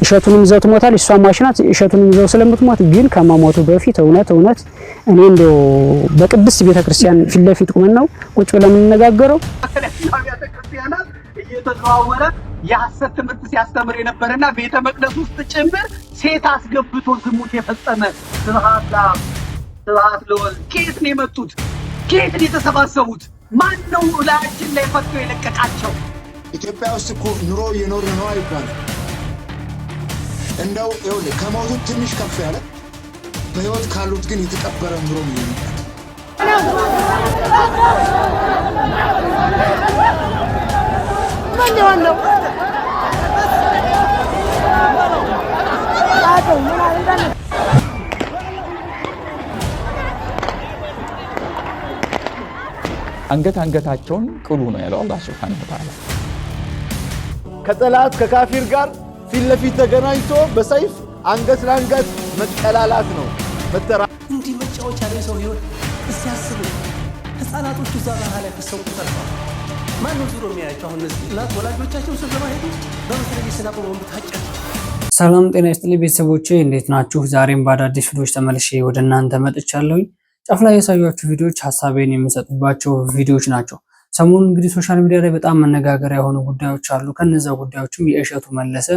እሸቱንም ይዘው ትሞታል እሷ ማሽናት እሸቱንም ይዘው ስለምትሞት ግን ከመሞቱ በፊት እውነት እኔ እንደው በቅድስት ቤተክርስቲያን ፊት ለፊት ቁመን ነው ቁጭ ብለን የምንነጋገረው ቤተክርስቲያናት እየተዘዋወረ የሐሰት ትምህርት ሲያስተምር የነበረና ቤተ መቅደስ ውስጥ ጭምር ሴት አስገብቶ ዝሙት የፈጸመ ስብሐት ለወልድ ከየት ነው የመጡት? ከየት ነው የተሰባሰቡት? ማን ነው ላያችን ላይ ፈቶ የለቀቃቸው? ኢትዮጵያ ውስጥ እኮ ኑሮ እየኖር ነው አይባልም። እንደው ይኸውልህ ከሞቱት ትንሽ ከፍ ያለ በህይወት ካሉት ግን የተቀበረ ኑሮ ነው የሚባል። አንገታቸውን ቅሉ ነው ያለው አላህ Subhanahu Wa Ta'ala። ከጠላት ከካፊር ጋር ፊት ለፊት ተገናኝቶ በሰይፍ አንገት ለአንገት መቀላላት ነው መተራ እንዲህ መጫወቻ ላይ ሰው ህይወት እስያስቡ ህፃናቶቹ እዛ ጋር ላይ ተሰው ተርፈዋል። ማን ነው ዙሮ የሚያያቸው? አሁን እነዚህ እናት ወላጆቻቸው ስብሰባ ሄዱ በመሰለኝ ስናቆ ወንብ ታጨች። ሰላም ጤና ይስጥልኝ ቤተሰቦቼ እንዴት ናችሁ? ዛሬም በአዳዲስ ቪዲዮዎች ተመልሼ ወደ እናንተ መጥቻለሁ። ጫፍ ላይ ያሳያችሁ ቪዲዮዎች ሐሳቤን የምሰጥባቸው ቪዲዮዎች ናቸው። ሰሞኑን እንግዲህ ሶሻል ሚዲያ ላይ በጣም መነጋገሪያ የሆኑ ጉዳዮች አሉ። ከነዛ ጉዳዮችም የእሸቱ መለሰ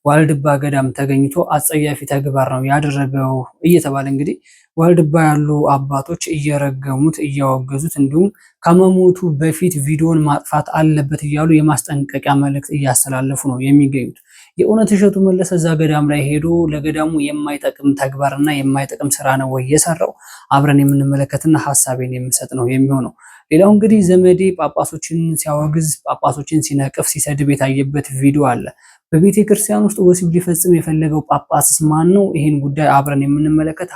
ዋልድባ ገዳም ተገኝቶ አጸያፊ ተግባር ነው ያደረገው እየተባለ እንግዲህ ዋልድባ ያሉ አባቶች እየረገሙት እያወገዙት እንዲሁም ከመሞቱ በፊት ቪዲዮን ማጥፋት አለበት እያሉ የማስጠንቀቂያ መልእክት እያስተላለፉ ነው የሚገኙት። የእውነት እሸቱ መለሰ እዛ ገዳም ላይ ሄዶ ለገዳሙ የማይጠቅም ተግባርና የማይጠቅም ስራ ነው ወይ የሰራው? አብረን የምንመለከትና ሐሳቤን የምሰጥ ነው የሚሆነው። ሌላው እንግዲህ ዘመዴ ጳጳሶችን ሲያወግዝ ጳጳሶችን ሲነቅፍ ሲሰድብ የታየበት ቪዲዮ አለ። በቤተ ክርስቲያን ውስጥ ወሲብ ሊፈጽም የፈለገው ጳጳስስ ማን ነው? ይሄን ጉዳይ አብረን የምንመለከት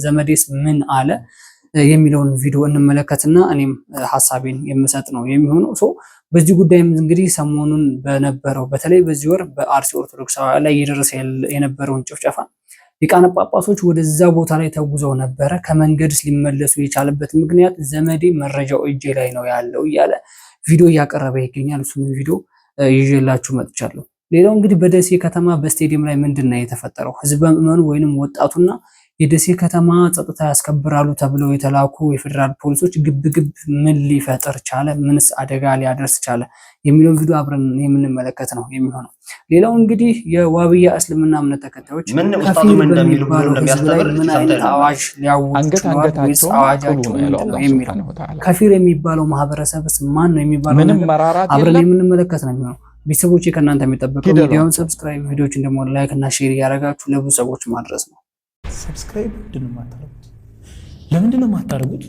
ዘመዴስ ምን አለ የሚለውን ቪዲዮ እንመለከትና እኔም ሐሳቤን የምሰጥ ነው የሚሆነው። በዚህ ጉዳይም እንግዲህ ሰሞኑን በነበረው በተለይ በዚህ ወር በአርሲ ኦርቶዶክሳውያን ላይ እየደረሰ የነበረውን ጭፍጨፋ ሊቃነ ጳጳሶች ወደዛ ቦታ ላይ ተጉዘው ነበረ። ከመንገድስ ሊመለሱ የቻለበት ምክንያት ዘመዴ መረጃው እጄ ላይ ነው ያለው እያለ ቪዲዮ እያቀረበ ይገኛል። እሱን ቪዲዮ ይዤላችሁ መጥቻለሁ። ሌላው እንግዲህ በደሴ ከተማ በስቴዲየም ላይ ምንድነው የተፈጠረው? ህዝበ ምዕመኑ ወይንም ወጣቱና የደሴ ከተማ ጸጥታ ያስከብራሉ ተብለው የተላኩ የፌደራል ፖሊሶች ግብግብ ምን ሊፈጥር ቻለ? ምንስ አደጋ ሊያደርስ ቻለ? የሚለው ቪዲዮ አብረን የምንመለከት ነው የሚሆነው። ሌላው እንግዲህ የዋብያ እስልምና እምነት ተከታዮች ከፊል በሚል ምን አይነት አዋጅ ሊያውጁ ከፊል የሚባለው ማህበረሰብስ ማን ነው የሚባለው አብረን የምንመለከት ነው የሚሆነው። ቤተሰቦቼ ከእናንተ የሚጠበቀው ቪዲዮውን ሰብስክራይብ፣ ቪዲዮችን ደግሞ ላይክ እና ሼር ያደረጋችሁ ለብዙ ሰዎች ማድረስ ነው። ሰብስክራይብ ለምንድን ነው የማታደርጉት?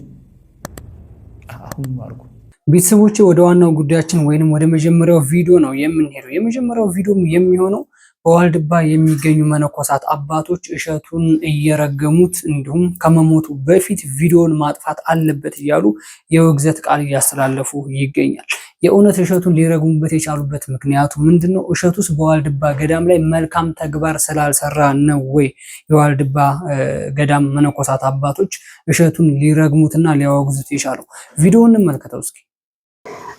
አሁን ማርጉ። ቤተሰቦቼ ወደ ዋናው ጉዳያችን ወይንም ወደ መጀመሪያው ቪዲዮ ነው የምንሄደው። የመጀመሪያው ቪዲዮ የሚሆነው በዋልድባ የሚገኙ መነኮሳት አባቶች እሸቱን እየረገሙት እንዲሁም ከመሞቱ በፊት ቪዲዮን ማጥፋት አለበት እያሉ የውግዘት ቃል እያስተላለፉ ይገኛል። የእውነት እሸቱን ሊረግሙበት የቻሉበት ምክንያቱ ምንድነው? እሸቱስ በዋልድባ ገዳም ላይ መልካም ተግባር ስላልሰራ ነው ወይ? የዋልድባ ገዳም መነኮሳት አባቶች እሸቱን ሊረግሙትና ሊያወግዙት የቻለው? ቪዲዮውን እንመልከተው እስኪ።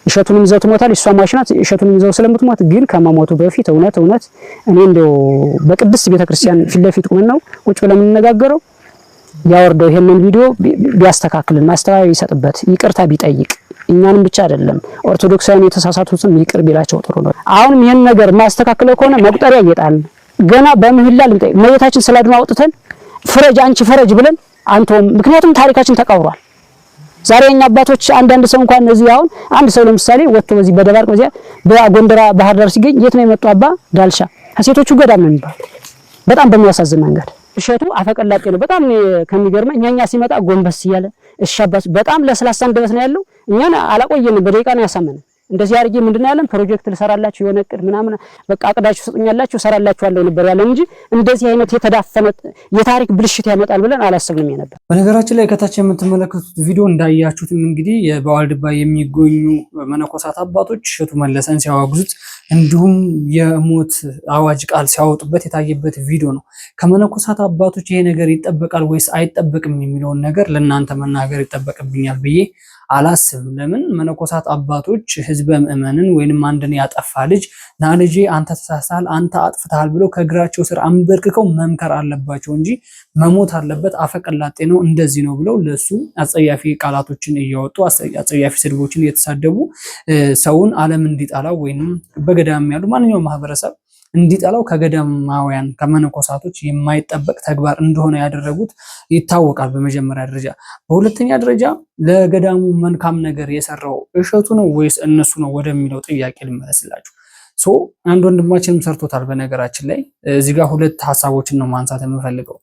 እሸቱንም ይዘው ትሞታል እሷ ማሽናት እሸቱንም ይዘው ስለምትሞት ግን ከመሞቱ በፊት እውነት እኔ እንደው በቅድስት ቤተክርስቲያን ፊት ለፊት ቁመን ነው ቁጭ ብለን የምንነጋገረው። ያወርደው ይሄንን ቪዲዮ ቢያስተካክልና ማስተዋይ ይሰጥበት ይቅርታ ቢጠይቅ እኛንም ብቻ አይደለም ኦርቶዶክሳውያን የተሳሳቱትም ይቅር ቢላቸው ጥሩ ነው። አሁንም ይሄን ነገር ማስተካከለው ከሆነ መቁጠሪያ ይጣል ገና በምህላ ልንጠይቅ መሬታችን ስላድማ አውጥተን ፍረጅ አንቺ ፈረጅ ብለን አንተውም። ምክንያቱም ታሪካችን ተቀብሯል። ዛሬ እኛ አባቶች አንዳንድ ሰው እንኳን እዚህ አሁን አንድ ሰው ለምሳሌ ወጥቶ በዚህ በደባርቅ በዚያ በጎንደራ ባህር ዳር ሲገኝ የት ነው የመጣው? አባ ዳልሻ ሴቶቹ ገዳም ነው የሚባል። በጣም በሚያሳዝን መንገድ እሸቱ አፈቀላጤ ነው። በጣም ከሚገርመኝ እኛኛ ሲመጣ ጎንበስ እያለ እሻባስ በጣም ለስላሳ እንደበት ነው ያለው። እኛን አላቆየንም በደቂቃ ነው ያሳመነን። እንደዚህ አርጌ ምንድነው ያለን ፕሮጀክት ልሰራላችሁ የሆነ እቅድ ምናምን በቃ አቅዳችሁ ሰጡኛላችሁ ሰራላችኋለሁ ነበር ያለን እንጂ እንደዚህ አይነት የተዳፈነ የታሪክ ብልሽት ያመጣል ብለን አላሰብንም ነበር። በነገራችን ላይ ከታች የምትመለከቱት ቪዲዮ እንዳያችሁት እንግዲህ በዋልድባ የሚገኙ መነኮሳት አባቶች እሸቱ መለሰን ሲያወግዙት እንዲሁም የሞት አዋጅ ቃል ሲያወጡበት የታየበት ቪዲዮ ነው። ከመነኮሳት አባቶች ይሄ ነገር ይጠበቃል ወይስ አይጠበቅም የሚለውን ነገር ለእናንተ መናገር ይጠበቅብኛል ብዬ አላስብም። ለምን መነኮሳት አባቶች ህዝበ ምእመንን ወይንም አንድን ያጠፋ ልጅ ና ልጄ አንተ ተሳሳል አንተ አጥፍተሃል ብለው ከእግራቸው ስር አንበርክከው መምከር አለባቸው እንጂ መሞት አለበት አፈቀላጤ ነው እንደዚህ ነው ብለው ለሱ አጸያፊ ቃላቶችን እያወጡ አጸያፊ ስድቦችን እየተሳደቡ ሰውን ዓለም እንዲጣላው ወይንም በገዳም ያሉ ማንኛውም ማህበረሰብ እንዲጠላው ከገዳማውያን ከመነኮሳቶች የማይጠበቅ ተግባር እንደሆነ ያደረጉት ይታወቃል በመጀመሪያ ደረጃ። በሁለተኛ ደረጃ ለገዳሙ መልካም ነገር የሰራው እሸቱ ነው ወይስ እነሱ ነው ወደሚለው ጥያቄ ልመለስላችሁ። አንድ ወንድማችንም ሰርቶታል። በነገራችን ላይ እዚህ ጋር ሁለት ሀሳቦችን ነው ማንሳት የምፈልገው።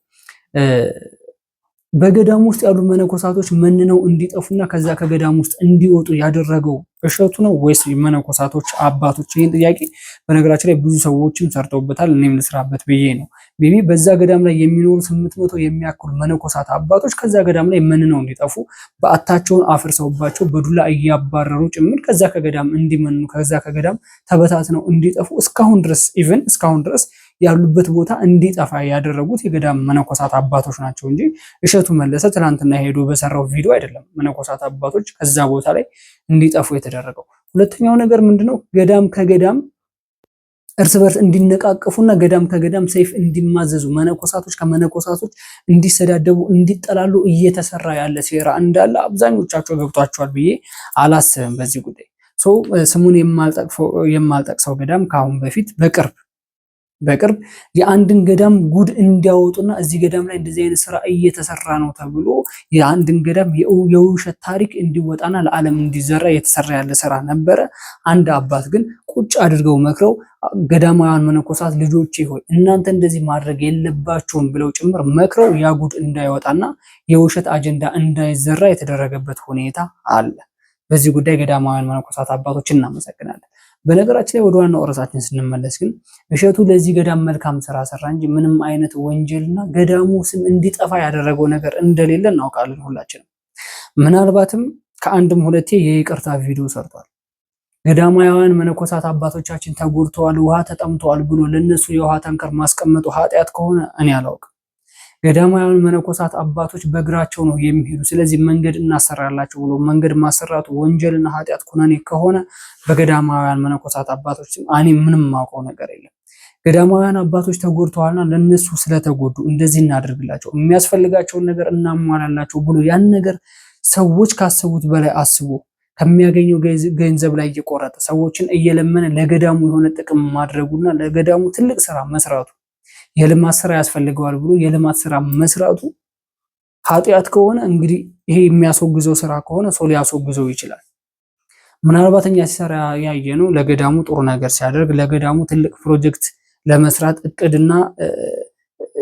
በገዳም ውስጥ ያሉ መነኮሳቶች መንነው እንዲጠፉና ከዛ ከገዳም ውስጥ እንዲወጡ ያደረገው እሸቱ ነው ወይስ መነኮሳቶች አባቶች? ይህን ጥያቄ በነገራችን ላይ ብዙ ሰዎችም ሰርተውበታል። እኔም ልስራበት ብዬ ነው። ሜቢ በዛ ገዳም ላይ የሚኖሩ 800 የሚያክሉ መነኮሳት አባቶች ከዛ ገዳም ላይ መንነው እንዲጠፉ በአታቸውን አፍርሰውባቸው በዱላ እያባረሩ ጭምር ከዛ ከገዳም እንዲመኑ ከዛ ከገዳም ተበታትነው እንዲጠፉ እስካሁን ድረስ ያሉበት ቦታ እንዲጠፋ ያደረጉት የገዳም መነኮሳት አባቶች ናቸው እንጂ እሸቱ መለሰ ትናንትና ሄዶ በሰራው ቪዲዮ አይደለም መነኮሳት አባቶች ከዛ ቦታ ላይ እንዲጠፉ የተደረገው። ሁለተኛው ነገር ምንድነው? ገዳም ከገዳም እርስ በርስ እንዲነቃቀፉና ገዳም ከገዳም ሰይፍ እንዲማዘዙ መነኮሳቶች ከመነኮሳቶች እንዲሰዳደቡ እንዲጠላሉ እየተሰራ ያለ ሴራ እንዳለ አብዛኞቻቸው ገብቷቸዋል ብዬ አላስብም። በዚህ ጉዳይ ስሙን የማልጠቅሰው ገዳም ከአሁን በፊት በቅርብ የአንድን ገዳም ጉድ እንዲያወጡና እዚህ ገዳም ላይ እንደዚህ አይነት ስራ እየተሰራ ነው ተብሎ የአንድን ገዳም የውሸት ታሪክ እንዲወጣና ለዓለም እንዲዘራ የተሰራ ያለ ስራ ነበረ። አንድ አባት ግን ቁጭ አድርገው መክረው ገዳማውያን መነኮሳት ልጆቼ ሆይ እናንተ እንደዚህ ማድረግ የለባችሁም ብለው ጭምር መክረው ያ ጉድ እንዳይወጣና የውሸት አጀንዳ እንዳይዘራ የተደረገበት ሁኔታ አለ። በዚህ ጉዳይ ገዳማውያን መነኮሳት አባቶችን እናመሰግናለን። በነገራችን ላይ ወደ ዋናው ርዕሳችን ስንመለስ ግን እሸቱ ለዚህ ገዳም መልካም ስራ ሰራ እንጂ ምንም አይነት ወንጀልና ገዳሙ ስም እንዲጠፋ ያደረገው ነገር እንደሌለ እናውቃለን ሁላችንም። ምናልባትም ከአንድም ሁለቴ የይቅርታ ቪዲዮ ሰርቷል። ገዳማውያን መነኮሳት አባቶቻችን ተጎድተዋል፣ ውሃ ተጠምተዋል ብሎ ለነሱ የውሃ ታንከር ማስቀመጡ ኃጢአት ከሆነ እኔ አላውቅም። ገዳማውያን መነኮሳት አባቶች በእግራቸው ነው የሚሄዱ፣ ስለዚህ መንገድ እናሰራላቸው ብሎ መንገድ ማሰራቱ ወንጀልና ኃጢአት ኩነኔ ከሆነ በገዳማውያን መነኮሳት አባቶች እኔ ምንም ማውቀው ነገር የለም። ገዳማውያን አባቶች ተጎድተዋልና ለነሱ ስለተጎዱ እንደዚህ እናደርግላቸው የሚያስፈልጋቸውን ነገር እናሟላላቸው ብሎ ያን ነገር ሰዎች ካሰቡት በላይ አስቦ ከሚያገኘው ገንዘብ ላይ እየቆረጠ ሰዎችን እየለመነ ለገዳሙ የሆነ ጥቅም ማድረጉና ለገዳሙ ትልቅ ስራ መስራቱ የልማት ስራ ያስፈልገዋል ብሎ የልማት ስራ መስራቱ ኃጢአት ከሆነ እንግዲህ ይሄ የሚያስወግዘው ስራ ከሆነ ሰው ሊያስወግዘው ይችላል። ምናልባት እኛ ሲሰራ ያየነው ለገዳሙ ጥሩ ነገር ሲያደርግ ለገዳሙ ትልቅ ፕሮጀክት ለመስራት እቅድና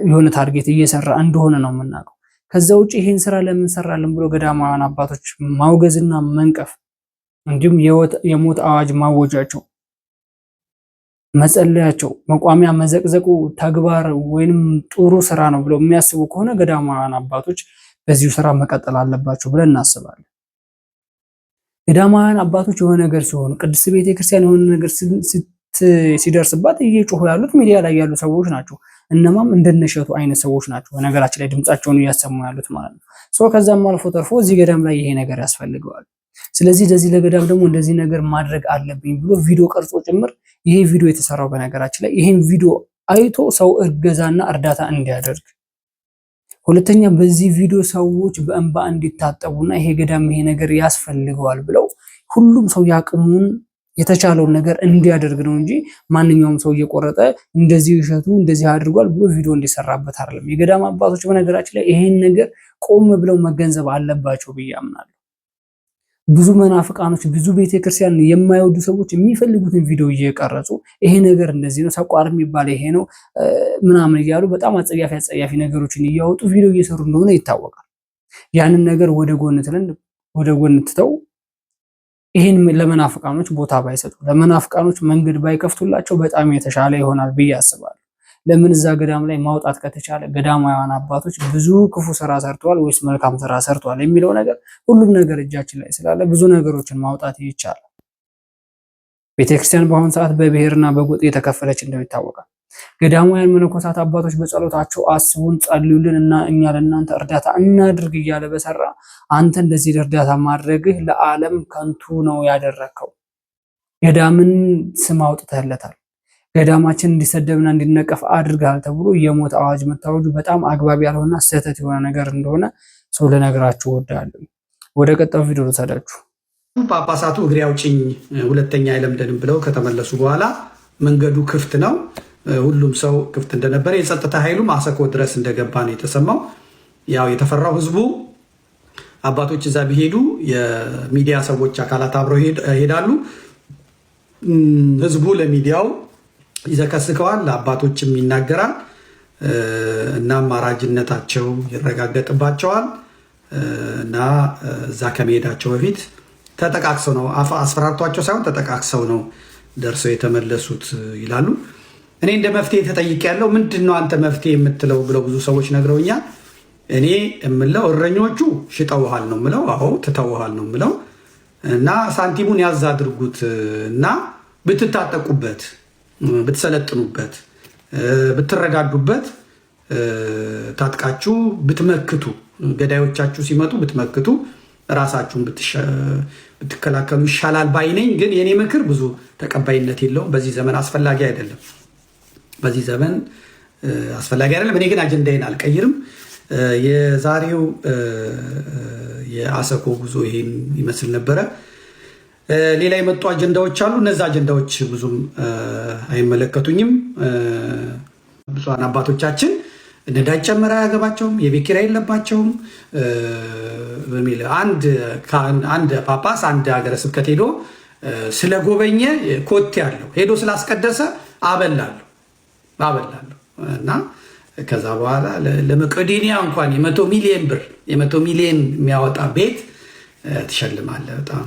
የሆነ ታርጌት እየሰራ እንደሆነ ነው የምናውቀው። ከዛ ውጪ ይሄን ስራ ለምን ሰራልን ብሎ ገዳማውያን አባቶች ማውገዝና መንቀፍ እንዲሁም የሞት አዋጅ ማወጃቸው መጸለያቸው መቋሚያ መዘቅዘቁ ተግባር ወይንም ጥሩ ስራ ነው ብለው የሚያስቡ ከሆነ ገዳማውያን አባቶች በዚሁ ስራ መቀጠል አለባቸው ብለን እናስባለን። ገዳማውያን አባቶች የሆነ ነገር ሲሆኑ ቅድስት ቤተክርስቲያን የሆነ ነገር ሲደርስባት እየጮሁ ያሉት ሚዲያ ላይ ያሉ ሰዎች ናቸው። እነማም እንደነሸቱ አይነት ሰዎች ናቸው በነገራችን ላይ ድምጻቸውን እያሰሙ ያሉት ማለት ነው። ከዛም አልፎ ተርፎ እዚህ ገዳም ላይ ይሄ ነገር ያስፈልገዋል፣ ስለዚህ ለዚህ ለገዳም ደግሞ እንደዚህ ነገር ማድረግ አለብኝ ብሎ ቪዲዮ ቀርጾ ጭምር ይሄ ቪዲዮ የተሰራው በነገራችን ላይ ይሄን ቪዲዮ አይቶ ሰው እገዛና እርዳታ እንዲያደርግ፣ ሁለተኛ በዚህ ቪዲዮ ሰዎች በእንባ እንዲታጠቡና ይሄ ገዳም ይሄ ነገር ያስፈልገዋል ብለው ሁሉም ሰው ያቅሙን የተቻለውን ነገር እንዲያደርግ ነው እንጂ ማንኛውም ሰው እየቆረጠ እንደዚህ እሸቱ እንደዚህ አድርጓል ብሎ ቪዲዮ እንዲሰራበት አይደለም። የገዳም አባቶች በነገራችን ላይ ይሄን ነገር ቆም ብለው መገንዘብ አለባቸው ብዬ አምናለሁ። ብዙ መናፍቃኖች ብዙ ቤተክርስቲያን የማይወዱ ሰዎች የሚፈልጉትን ቪዲዮ እየቀረጹ ይሄ ነገር እንደዚህ ነው ሰቋር የሚባል ይሄ ነው ምናምን እያሉ በጣም አጸያፊ ነገሮችን እያወጡ ቪዲዮ እየሰሩ እንደሆነ ይታወቃል። ያንን ነገር ወደ ጎን ትተው ይሄን ለመናፍቃኖች ቦታ ባይሰጡ ለመናፍቃኖች መንገድ ባይከፍቱላቸው በጣም የተሻለ ይሆናል ብዬ አስባለሁ። ለምን እዛ ገዳም ላይ ማውጣት ከተቻለ ገዳማውያን አባቶች ብዙ ክፉ ስራ ሰርተዋል ወይስ መልካም ስራ ሰርተዋል የሚለው ነገር ሁሉም ነገር እጃችን ላይ ስላለ ብዙ ነገሮችን ማውጣት ይቻላል። ቤተክርስቲያን በአሁኑ ሰዓት በብሔርና በጎጥ የተከፈለች እንደሚታወቃል። ገዳማውያን መነኮሳት አባቶች በጸሎታቸው አስቡን፣ ጸልዩልን እና እኛ ለእናንተ እርዳታ እናድርግ እያለ በሰራ አንተ እንደዚህ እርዳታ ማድረግህ ለዓለም ከንቱ ነው ያደረከው። ገዳምን ስም አውጥተህለታል። ገዳማችን እንዲሰደብና እንዲነቀፍ አድርገሃል ተብሎ የሞት አዋጅ መታወጁ በጣም አግባብ ያልሆነ ስህተት የሆነ ነገር እንደሆነ ሰው ልነግራችሁ እወዳለሁ። ወደ ቀጣዩ ቪዲዮ ልሰዳችሁ። ጳጳሳቱ እግሬ አውጭኝ ሁለተኛ አይለምደንም ብለው ከተመለሱ በኋላ መንገዱ ክፍት ነው። ሁሉም ሰው ክፍት እንደነበረ የጸጥታ ኃይሉ አሰኮ ድረስ እንደገባ ነው የተሰማው። ያው የተፈራው ህዝቡ አባቶች እዛ ቢሄዱ የሚዲያ ሰዎች አካላት አብረው ይሄዳሉ። ህዝቡ ለሚዲያው ይዘከስከዋል፣ ለአባቶችም ይናገራል እና አማራጅነታቸው ይረጋገጥባቸዋል እና እዛ ከመሄዳቸው በፊት ተጠቃቅሰው ነው አስፈራርቷቸው ሳይሆን ተጠቃቅሰው ነው ደርሰው የተመለሱት ይላሉ። እኔ እንደ መፍትሄ ተጠይቄ ያለው ምንድን ነው አንተ መፍትሄ የምትለው ብለው ብዙ ሰዎች ነግረውኛል። እኔ የምለው እረኞቹ ሽጠውሃል ነው የምለው። አዎ ትተውሃል ነው የምለው እና ሳንቲሙን ያዝ አድርጉት እና ብትታጠቁበት፣ ብትሰለጥኑበት፣ ብትረዳዱበት፣ ታጥቃችሁ ብትመክቱ፣ ገዳዮቻችሁ ሲመጡ ብትመክቱ፣ ራሳችሁን ብትከላከሉ ይሻላል ባይነኝ። ግን የኔ ምክር ብዙ ተቀባይነት የለውም። በዚህ ዘመን አስፈላጊ አይደለም። በዚህ ዘመን አስፈላጊ አይደለም። እኔ ግን አጀንዳዬን አልቀይርም። የዛሬው የአሰኮ ጉዞ ይሄን ይመስል ነበረ። ሌላ የመጡ አጀንዳዎች አሉ። እነዚህ አጀንዳዎች ብዙም አይመለከቱኝም። ብፁዓን አባቶቻችን ነዳጅ ጨመረ አያገባቸውም፣ የቤት ኪራይ የለባቸውም በሚል አንድ ጳጳስ አንድ ሀገረ ስብከት ሄዶ ስለጎበኘ ኮቴ ያለው ሄዶ ስላስቀደሰ አበላለሁ እና ከዛ በኋላ ለመቄዶንያ እንኳን የ100 ሚሊዮን ብር የ100 ሚሊዮን የሚያወጣ ቤት ትሸልማለህ። በጣም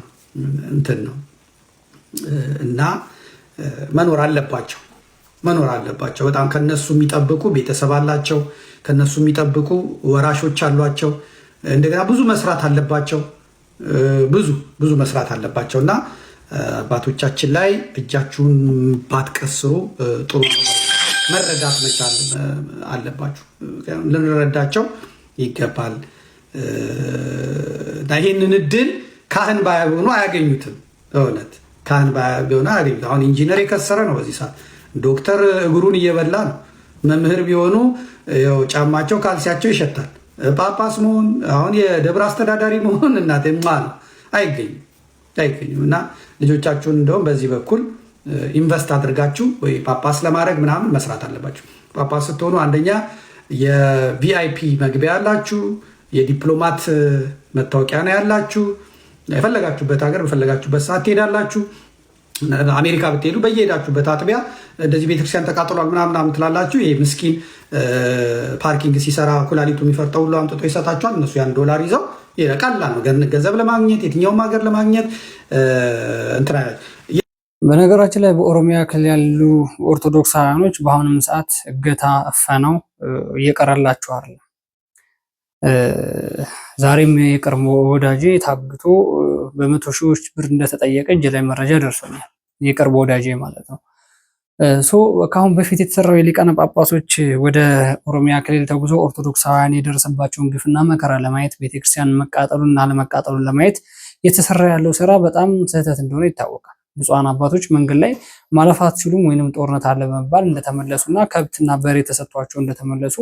እንትን ነው እና መኖር አለባቸው። በጣም ከነሱ የሚጠብቁ ቤተሰብ አላቸው፣ ከነሱ የሚጠብቁ ወራሾች አሏቸው። እንደገና ብዙ መስራት አለባቸው፣ ብዙ መስራት አለባቸው እና አባቶቻችን ላይ እጃችሁን ባትቀስሩ ጥሩ ነው። መረዳት መቻል አለባችሁ፣ ልንረዳቸው ይገባል። ይህንን እድል ካህን ባይሆኑ አያገኙትም። እውነት ካህን ባይሆኑ አያገኙትም። አሁን ኢንጂነር የከሰረ ነው በዚህ ሰዓት፣ ዶክተር እግሩን እየበላ ነው። መምህር ቢሆኑ ጫማቸው ካልሲያቸው ይሸታል። ጳጳስ መሆን አሁን የደብረ አስተዳዳሪ መሆን እናቴማ ነው አይገኝም። እና ልጆቻችሁን እንደውም በዚህ በኩል ኢንቨስት አድርጋችሁ ወይ ጳጳስ ለማድረግ ምናምን መስራት አለባችሁ። ጳጳስ ስትሆኑ አንደኛ የቪአይፒ መግቢያ ያላችሁ፣ የዲፕሎማት መታወቂያ ነው ያላችሁ። የፈለጋችሁበት ሀገር በፈለጋችሁበት ሰዓት ትሄዳላችሁ። አሜሪካ ብትሄዱ በየሄዳችሁበት አጥቢያ እንደዚህ ቤተክርስቲያን ተቃጥሏል ምናምን ትላላችሁ። ይሄ ምስኪን ፓርኪንግ ሲሰራ ኩላሊቱ የሚፈርጠው ሁሉ አምጥቶ ይሰጣችኋል። እነሱ ያን ዶላር ይዘው ቀላል ነው ገንዘብ ለማግኘት የትኛውም ሀገር ለማግኘት እንትና። በነገራችን ላይ በኦሮሚያ ክልል ያሉ ኦርቶዶክሳውያኖች በአሁኑም ሰዓት እገታ እፈናው እየቀረላቸው አይደለም። ዛሬም የቀድሞ ወዳጄ ታግቶ በመቶ ሺዎች ብር እንደተጠየቀ እጅ ላይ መረጃ ደርሶኛል። የቀድሞ ወዳጄ ማለት ነው። ከአሁን በፊት የተሰራው የሊቃነ ጳጳሶች ወደ ኦሮሚያ ክልል ተጉዞ ኦርቶዶክሳውያን የደረሰባቸውን ግፍና መከራ ለማየት ቤተክርስቲያን መቃጠሉን እና አለመቃጠሉን ለማየት የተሰራ ያለው ስራ በጣም ስህተት እንደሆነ ይታወቃል። ብፁዓን አባቶች መንገድ ላይ ማለፍ አትችሉም ወይንም ጦርነት አለ በመባል እንደተመለሱና ከብትና በሬ ተሰጥቷቸው እንደተመለሱ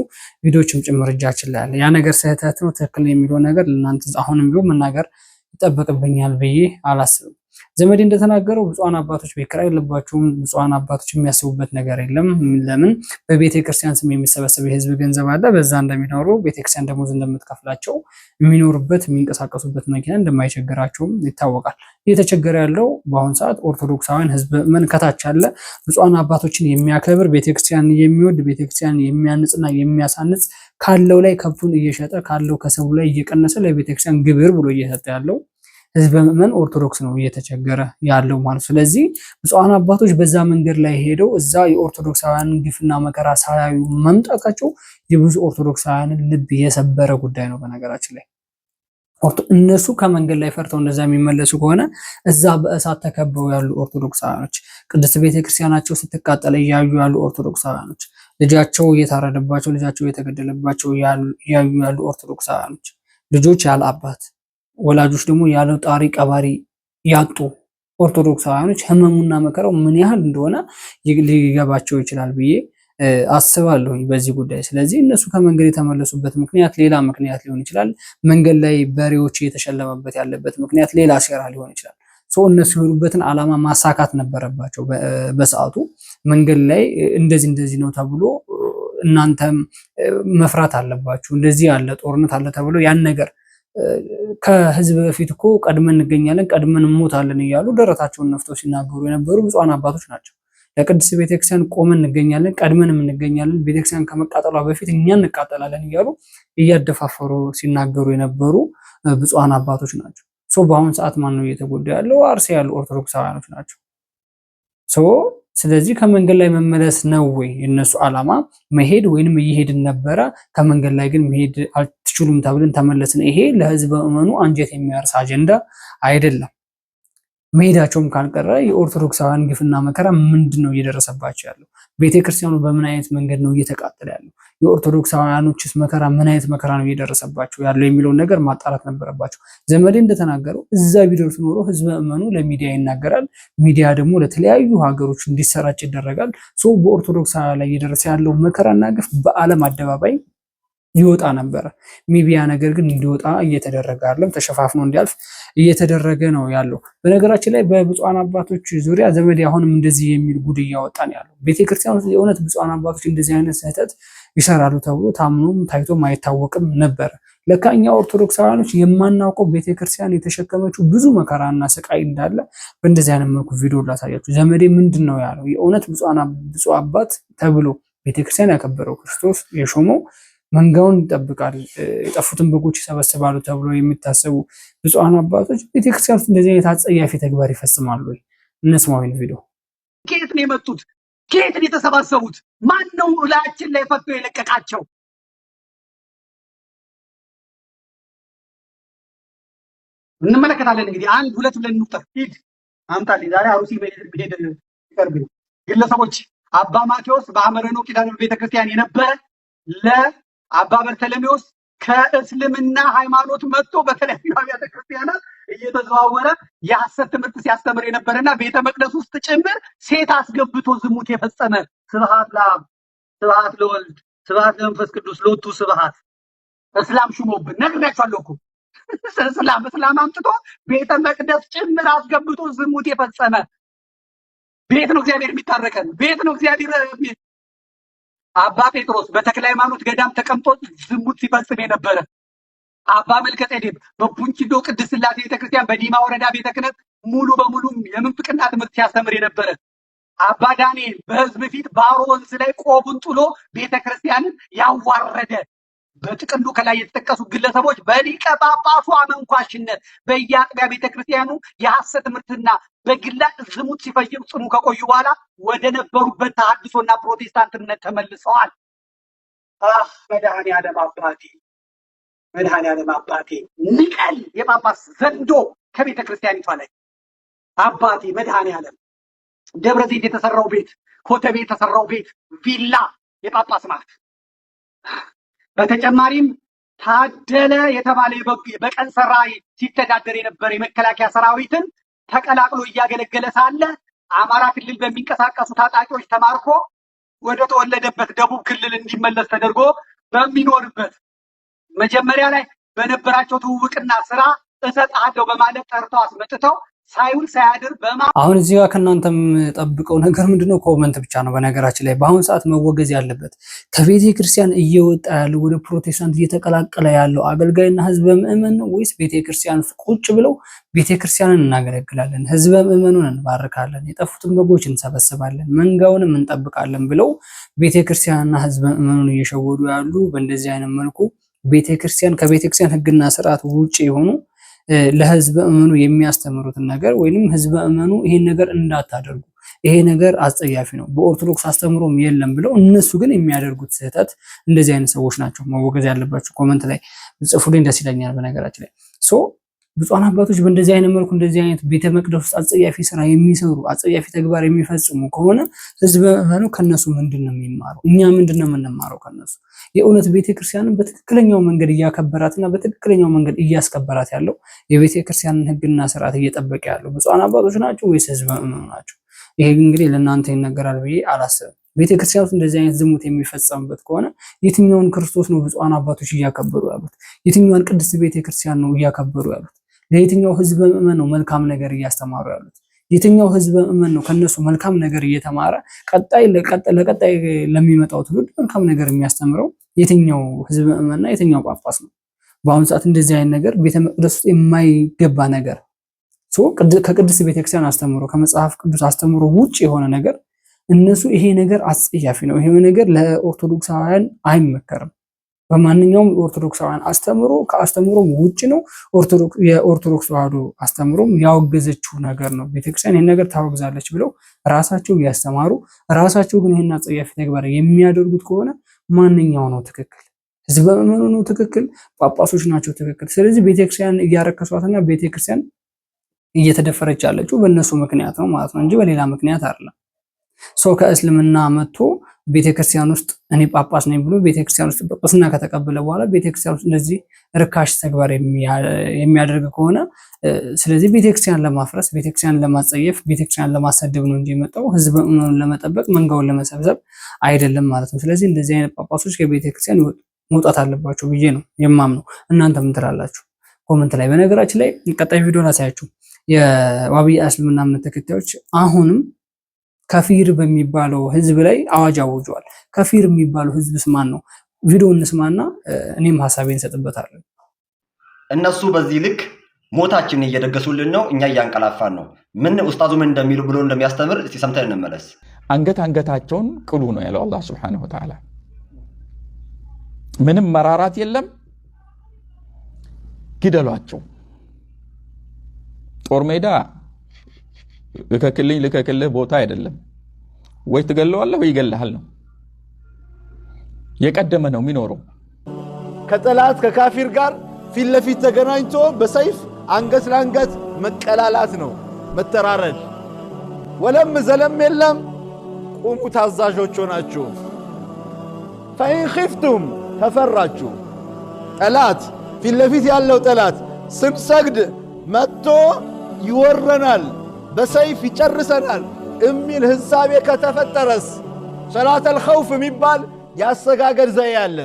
ቪዲዮችም ጭምር እጃችን ላይ አለ። ያ ነገር ስህተት ነው ትክክል ነው የሚለው ነገር ለእናንተ አሁንም ቢሆን መናገር ይጠበቅብኛል ብዬ አላስብም። ዘመዴ እንደተናገረው ብፁዓን አባቶች ቤት ኪራይ የለባቸውም። ብፁዓን አባቶች የሚያስቡበት ነገር የለም። ለምን? በቤተክርስቲያን ስም የሚሰበሰብ የህዝብ ገንዘብ አለ። በዛ እንደሚኖሩ ቤተክርስቲያን ደሞዝ እንደምትከፍላቸው የሚኖሩበት የሚንቀሳቀሱበት መኪና እንደማይቸግራቸውም ይታወቃል። እየተቸገረ ያለው በአሁኑ ሰዓት ኦርቶዶክሳውያን ህዝብ መንከታች አለ። ብፁዓን አባቶችን የሚያከብር ቤተክርስቲያን የሚወድ ቤተክርስቲያን የሚያንጽና የሚያሳንጽ ካለው ላይ ከብቱን እየሸጠ ካለው ከሰቡ ላይ እየቀነሰ ለቤተክርስቲያን ግብር ብሎ እየሰጠ ያለው ህዝበ ምዕመን ኦርቶዶክስ ነው እየተቸገረ ያለው ማለት። ስለዚህ ብፁዓን አባቶች በዛ መንገድ ላይ ሄደው እዛ የኦርቶዶክሳውያን ግፍና መከራ ሳያዩ መምጣታቸው የብዙ ኦርቶዶክሳውያንን ልብ የሰበረ ጉዳይ ነው። በነገራችን ላይ እነሱ ከመንገድ ላይ ፈርተው እንደዛ የሚመለሱ ከሆነ እዛ በእሳት ተከበው ያሉ ኦርቶዶክሳውያኖች፣ ቅድስት ቤተክርስቲያናቸው ስትቃጠል እያዩ ያሉ ኦርቶዶክሳውያኖች፣ ልጃቸው እየታረደባቸው ልጃቸው እየተገደለባቸው እያዩ ያሉ ኦርቶዶክሳውያኖች፣ ልጆች ያለ አባት ወላጆች ደግሞ ያለ ጣሪ ቀባሪ ያጡ ኦርቶዶክሳውያኖች ህመሙና መከራው ምን ያህል እንደሆነ ሊገባቸው ይችላል ብዬ አስባለሁኝ በዚህ ጉዳይ። ስለዚህ እነሱ ከመንገድ የተመለሱበት ምክንያት ሌላ ምክንያት ሊሆን ይችላል። መንገድ ላይ በሬዎች እየተሸለመበት ያለበት ምክንያት ሌላ ሴራ ሊሆን ይችላል። እነሱ የሆኑበትን ዓላማ ማሳካት ነበረባቸው። በሰዓቱ መንገድ ላይ እንደዚህ ነው ተብሎ እናንተም መፍራት አለባችሁ፣ እንደዚህ ያለ ጦርነት አለ ተብሎ ያን ነገር ከህዝብ በፊት እኮ ቀድመን እንገኛለን ቀድመን እንሞታለን እያሉ ደረታቸውን ነፍተው ሲናገሩ የነበሩ ብፁዓን አባቶች ናቸው። ለቅድስት ቤተክርስቲያን ቆመን እንገኛለን ቀድመንም እንገኛለን፣ ቤተክርስቲያን ከመቃጠሏ በፊት እኛ እንቃጠላለን እያሉ እያደፋፈሩ ሲናገሩ የነበሩ ብፁዓን አባቶች ናቸው። በአሁን ሰዓት ማን ነው እየተጎዳ ያለው? አርሲ ያሉ ኦርቶዶክሳውያኖች ናቸው። ስለዚህ ከመንገድ ላይ መመለስ ነው ወይ የነሱ ዓላማ? መሄድ ወይንም እየሄድን ነበረ ከመንገድ ላይ ግን መሄድ አትችሉም ተብለን ተመለስን። ይሄ ለህዝበ ምዕመኑ አንጀት የሚያርስ አጀንዳ አይደለም። መሄዳቸውም ካልቀረ የኦርቶዶክሳውያን ግፍና መከራ ምንድነው እየደረሰባቸው ያለው? ቤተክርስቲያኑ በምን አይነት መንገድ ነው እየተቃጠለ ያለው? የኦርቶዶክሳውያኖችስ መከራ ምን አይነት መከራ ነው እየደረሰባቸው ያለው የሚለውን ነገር ማጣራት ነበረባቸው። ዘመዴ እንደተናገረው እዛ ቢደርሱ ኖሮ ህዝበ ምዕመኑ ለሚዲያ ይናገራል፣ ሚዲያ ደግሞ ለተለያዩ ሀገሮች እንዲሰራጭ ይደረጋል። በኦርቶዶክሳውያን ላይ እየደረሰ ያለው መከራና ግፍ በዓለም አደባባይ ይወጣ ነበረ። ሚዲያ ነገር ግን እንዲወጣ እየተደረገ አይደለም፣ ተሸፋፍኖ እንዲያልፍ እየተደረገ ነው ያለው። በነገራችን ላይ በብፁዓን አባቶች ዙሪያ ዘመዴ አሁንም እንደዚህ የሚል ጉድ እያወጣ ነው ያለው። ቤተክርስቲያን ውስጥ የእውነት ብፁዓን አባቶች እንደዚህ አይነት ስህተት ይሰራሉ ተብሎ ታምኖም ታይቶም አይታወቅም ነበረ። ለካ እኛ ኦርቶዶክሳውያኖች የማናውቀው ቤተክርስቲያን የተሸከመችው ብዙ መከራና ስቃይ እንዳለ በእንደዚህ አይነት መልኩ ቪዲዮ ላሳያችሁ። ዘመዴ ምንድን ነው ያለው? የእውነት ብፁዕ አባት ተብሎ ቤተክርስቲያን ያከበረው ክርስቶስ የሾመው መንጋውን ይጠብቃል፣ የጠፉትን በጎች ይሰበስባሉ ተብሎ የሚታሰቡ ብፁዓን አባቶች ቤተክርስቲያን ውስጥ እንደዚህ አይነት አጸያፊ ተግባር ይፈጽማሉ ወይ? እነስማው ቪዲዮ። ከየት ነው የመጡት? ከየት ነው የተሰባሰቡት? ማን ነው ላያችን ላይ ፈቶ የለቀቃቸው? እንመለከታለን። እንግዲህ አንድ ሁለት ብለን እንቁጠር። ሂድ አምጣልኝ። ዛሬ አሩሲ ብሄድ ይቀርብ ነው። ግለሰቦች አባ ማቴዎስ በአመረኖ ኪዳነ ቤተክርስቲያን የነበረ አባ በርተለሜዎስ ከእስልምና ሃይማኖት መጥቶ በተለያዩ አብያተ ክርስቲያናት እየተዘዋወረ የሐሰት ትምህርት ሲያስተምር የነበረና ቤተ መቅደስ ውስጥ ጭምር ሴት አስገብቶ ዝሙት የፈጸመ ስብሐት ለአብ ስብሐት ለወልድ ስብሐት ለመንፈስ ቅዱስ ሎቱ ስብሐት እስላም ሹሞብን ነግሬያቸዋለሁ እኮ እስላም አምጥቶ ቤተ መቅደስ ጭምር አስገብቶ ዝሙት የፈጸመ ቤት ነው እግዚአብሔር የሚታረቀን ቤት ነው እግዚአብሔር። አባ ጴጥሮስ በተክለ ሃይማኖት ገዳም ተቀምጦ ዝሙት ሲፈጽም የነበረ አባ መልከጼዴቅ በቡንኪዶ ቅድስት ሥላሴ ቤተክርስቲያን በዲማ ወረዳ ቤተ ክህነት ሙሉ በሙሉ የምንፍቅና ትምህርት ሲያስተምር የነበረ አባ ዳንኤል በሕዝብ ፊት ባሮ ወንዝ ላይ ቆቡን ጥሎ ቤተክርስቲያንን ያዋረደ በጥቅሉ ከላይ የተጠቀሱ ግለሰቦች በሊቀ ጳጳሱ አመንኳሽነት በየአጥቢያ ቤተክርስቲያኑ የሐሰት ትምህርትና በግላጭ ዝሙት ሲፈጽሙ ከቆዩ በኋላ ወደ ነበሩበት ተሐድሶና ፕሮቴስታንትነት ተመልሰዋል። መድኃኔዓለም አባቴ ንቀል የጳጳስ ዘንዶ ከቤተ ክርስቲያኒቷ ላይ አባቴ መድኃኔዓለም ደብረ ዘይት የተሰራው ቤት፣ ኮተቤ የተሰራው ቤት ቪላ የጳጳስ ማለት። በተጨማሪም ታደለ የተባለ በቀን ሰራይ ሲተዳደር የነበረ የመከላከያ ሰራዊትን ተቀላቅሎ እያገለገለ ሳለ አማራ ክልል በሚንቀሳቀሱ ታጣቂዎች ተማርኮ ወደ ተወለደበት ደቡብ ክልል እንዲመለስ ተደርጎ በሚኖርበት መጀመሪያ ላይ በነበራቸው ትውውቅና ስራ እሰጥሃለሁ በማለት ጠርተው አስመጥተው ሳይውል ሳያድር አሁን እዚህ ጋር ከእናንተም ጠብቀው ነገር ምንድነው? ኮመንት ብቻ ነው። በነገራችን ላይ በአሁን ሰዓት መወገዝ ያለበት ከቤተ ክርስቲያን እየወጣ ያለው ወደ ፕሮቴስታንት እየተቀላቀለ ያለው አገልጋይና ህዝበ ምዕመን ነው ወይስ ቤተ ክርስቲያን ቁጭ ብለው ቤተ ክርስቲያንን እናገለግላለን፣ ህዝበ ምዕመኑን እንባርካለን፣ የጠፉትን በጎች እንሰበስባለን፣ መንጋውንም እንጠብቃለን ብለው ቤተ ክርስቲያንና ህዝበ ምዕመኑን እየሸወዱ ያሉ በእንደዚህ አይነት መልኩ ቤተ ክርስቲያን ከቤተ ክርስቲያን ህግና ስርዓት ውጪ የሆኑ ለህዝበ ምዕመኑ የሚያስተምሩትን ነገር ወይንም ህዝበ ምዕመኑ ይሄን ነገር እንዳታደርጉ ይሄ ነገር አስጸያፊ ነው በኦርቶዶክስ አስተምሮም የለም ብለው እነሱ ግን የሚያደርጉት ስህተት እንደዚህ አይነት ሰዎች ናቸው መወገዝ ያለባቸው። ኮመንት ላይ ጽፉልኝ ደስ ይለኛል። በነገራችን ላይ ብፁዓን አባቶች በእንደዚህ አይነት መልኩ እንደዚህ አይነት ቤተ መቅደስ ውስጥ አጸያፊ ስራ የሚሰሩ አጸያፊ ተግባር የሚፈጽሙ ከሆነ ህዝበ ምዕመኑ ከነሱ ምንድነው የሚማረው? እኛ ምንድነው የምንማረው ከነሱ? የእውነት ቤተክርስቲያንን በትክክለኛው መንገድ እያከበራትና በትክክለኛው መንገድ እያስከበራት ያለው የቤተክርስቲያንን ህግና ስርዓት እየጠበቀ ያለው ብፁዓን አባቶች ናቸው ወይስ ህዝበ ምዕመኑ ናቸው? ይሄ እንግዲህ ለእናንተ ይነገራል ብዬ አላስብም። ቤተክርስቲያን ውስጥ እንደዚህ አይነት ዝሙት የሚፈጸምበት ከሆነ የትኛውን ክርስቶስ ነው ብፁዓን አባቶች እያከበሩ ያሉት? የትኛውን ቅድስት ቤተክርስቲያን ነው እያከበሩ ያሉት? ለየትኛው ህዝበ ምዕመን ነው መልካም ነገር እያስተማሩ ያሉት? የትኛው ህዝበ ምዕመን ነው ከነሱ መልካም ነገር እየተማረ ለቀጣይ ለሚመጣው ትውልድ መልካም ነገር የሚያስተምረው? የትኛው ህዝበ ምዕመንና የትኛው ጳጳስ ነው? በአሁኑ ሰዓት እንደዚህ አይነት ነገር ቤተ መቅደስ ውስጥ የማይገባ ነገር ከቅድስት ቤተክርስቲያን አስተምሮ ከመጽሐፍ ቅዱስ አስተምሮ ውጭ የሆነ ነገር እነሱ ይሄ ነገር አስጸያፊ ነው፣ ይሄ ነገር ለኦርቶዶክሳውያን አይመከርም፣ በማንኛውም ኦርቶዶክሳውያን አስተምሮ ከአስተምሮ ውጭ ነው፣ የኦርቶዶክስ ተዋሕዶ አስተምሮም ያወገዘችው ነገር ነው፣ ቤተክርስቲያን ይሄን ነገር ታወግዛለች ብለው ራሳቸው ያስተማሩ ራሳቸው ግን ይሄን አስጸያፊ ተግባር የሚያደርጉት ከሆነ ማንኛው ነው ትክክል? ህዝበ ምዕመኑ ነው ትክክል? ጳጳሶች ናቸው ትክክል? ስለዚህ ቤተክርስቲያን እያረከሷትና ቤተክርስቲያን እየተደፈረች ያለችው በእነሱ ምክንያት ነው ማለት ነው እንጂ በሌላ ምክንያት አይደለም። ሰው ከእስልምና መጥቶ ቤተክርስቲያን ውስጥ እኔ ጳጳስ ነኝ ብሎ ቤተክርስቲያን ውስጥ ጳጳስና ከተቀበለ በኋላ ቤተክርስቲያን ውስጥ እንደዚህ ርካሽ ተግባር የሚያደርግ ከሆነ ስለዚህ ቤተክርስቲያን ለማፍረስ፣ ቤተክርስቲያን ለማጸየፍ፣ ቤተክርስቲያን ለማሰደብ ነው እንጂ የመጣው ህዝበ ምዕመኑን ለመጠበቅ መንጋውን ለመሰብሰብ አይደለም ማለት ነው። ስለዚህ እንደዚህ አይነት ጳጳሶች ከቤተክርስቲያን መውጣት አለባቸው ብዬ ነው የማምነው። እናንተ ምን ትላላችሁ? ኮሜንት ላይ። በነገራችን ላይ ቀጣይ ቪዲዮ ላሳያችሁ። የዋብያ እስልምና እምነት ተከታዮች አሁንም ከፊር በሚባለው ህዝብ ላይ አዋጅ አውጀዋል። ከፊር የሚባለው ህዝብስ ማን ነው? ቪዲዮ እንስማና እኔም ሐሳቤን እንሰጥበታለሁ። እነሱ በዚህ ልክ ሞታችንን እየደገሱልን ነው፣ እኛ እያንቀላፋን ነው። ምን ኡስታዙ ምን እንደሚሉ ብሎ እንደሚያስተምር እስቲ ሰምተን እንመለስ። አንገታቸውን ቅሉ ነው ያለው አላህ ሱብሓነሁ ወተዓላ። ምንም መራራት የለም፣ ግደሏቸው። ጦር ሜዳ ልከክልህ ቦታ አይደለም። ወይ ትገለዋለህ ወይ ይገለሃል ነው። የቀደመ ነው የሚኖረው። ከጠላት ከካፊር ጋር ፊት ለፊት ተገናኝቶ በሰይፍ አንገት ለአንገት መቀላላት ነው፣ መተራረድ። ወለም ዘለም የለም። ቁሙ ታዛዦች ሆናችሁ። ፈኢን ኺፍቱም ተፈራችሁ። ጠላት ፊት ለፊት ያለው ጠላት ስንሰግድ መጥቶ ይወረናል፣ በሰይፍ ይጨርሰናል እሚል ህሳቤ ከተፈጠረስ ሰላተል ኸውፍ የሚባል ያሰጋገድ ዘዬ አለ።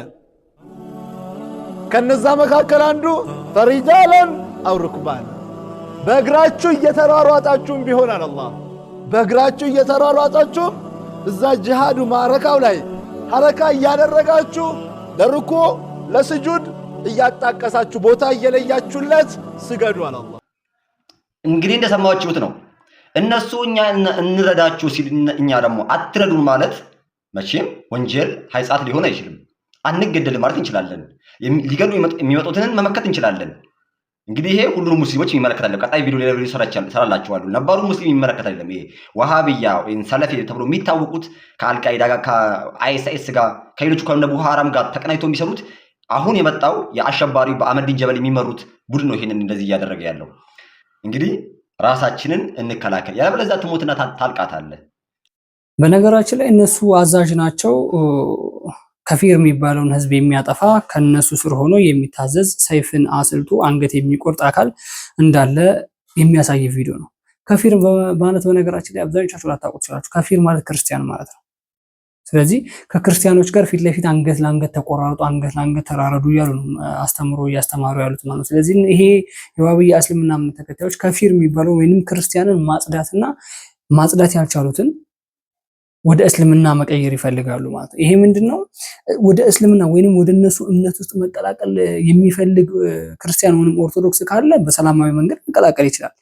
ከነዛ መካከል አንዱ ፈሪጃለን አው ሩክባን፣ በእግራችሁ እየተሯሯጣችሁም ቢሆናል አላህ በእግራችሁ እየተሯሯጣችሁ እዛ ጂሃዱ ማረካው ላይ ሐረካ እያደረጋችሁ ለሩኩ ለስጁድ እያጣቀሳችሁ ቦታ እየለያችሁለት ስገዱ አለ አላህ። እንግዲህ እንደሰማችሁት ነው። እነሱ እኛ እንረዳችሁ ሲል እኛ ደግሞ አትረዱን ማለት መቼም ወንጀል ኃጢአት ሊሆን አይችልም። አንገደል ማለት እንችላለን። ሊገሉ የሚመጡትን መመከት እንችላለን። እንግዲህ ይሄ ሁሉንም ሙስሊሞች ይመለከታል። ቀጣይ ቪዲዮ ላይ ሰራላችኋለሁ። ነባሩ ሙስሊም ይመለከታል አይደለም። ይሄ ወሃቢያ ወይም ሰለፊ ተብሎ የሚታወቁት ከአልቃይዳ ጋር ከአይኤስአይኤስ ጋር ከሌሎቹ ከነ ቦኮ ሃራም ጋር ተቀናይቶ የሚሰሩት አሁን የመጣው የአሸባሪ በአህመዲን ጀበል የሚመሩት ቡድን ነው ይሄንን እንደዚህ እያደረገ ያለው። እንግዲህ ራሳችንን እንከላከል፣ ያለበለዚያ ትሞትና ታልቃታለህ። በነገራችን ላይ እነሱ አዛዥ ናቸው። ከፊር የሚባለውን ህዝብ የሚያጠፋ ከነሱ ስር ሆኖ የሚታዘዝ ሰይፍን አስልቶ አንገት የሚቆርጥ አካል እንዳለ የሚያሳይ ቪዲዮ ነው። ከፊር ማለት በነገራችን ላይ አብዛኞቻችሁ ላታውቁት ትችላላችሁ። ከፊር ማለት ክርስቲያን ማለት ነው። ስለዚህ ከክርስቲያኖች ጋር ፊት ለፊት አንገት ለአንገት ተቆራርጡ፣ አንገት ለአንገት ተራረዱ እያሉ ነው አስተምሮ እያስተማሩ ያሉት ማለት ነው። ስለዚህ ይሄ የዋብያ እስልምና እምነት ተከታዮች ከፊር የሚባለው ወይንም ክርስቲያንን ማጽዳት ያልቻሉትን ወደ እስልምና መቀየር ይፈልጋሉ ማለት ነው። ይሄ ምንድነው? ወደ እስልምና ወይንም ወደ እነሱ እምነት ውስጥ መቀላቀል የሚፈልግ ክርስቲያን ወይንም ኦርቶዶክስ ካለ በሰላማዊ መንገድ መቀላቀል ይችላል።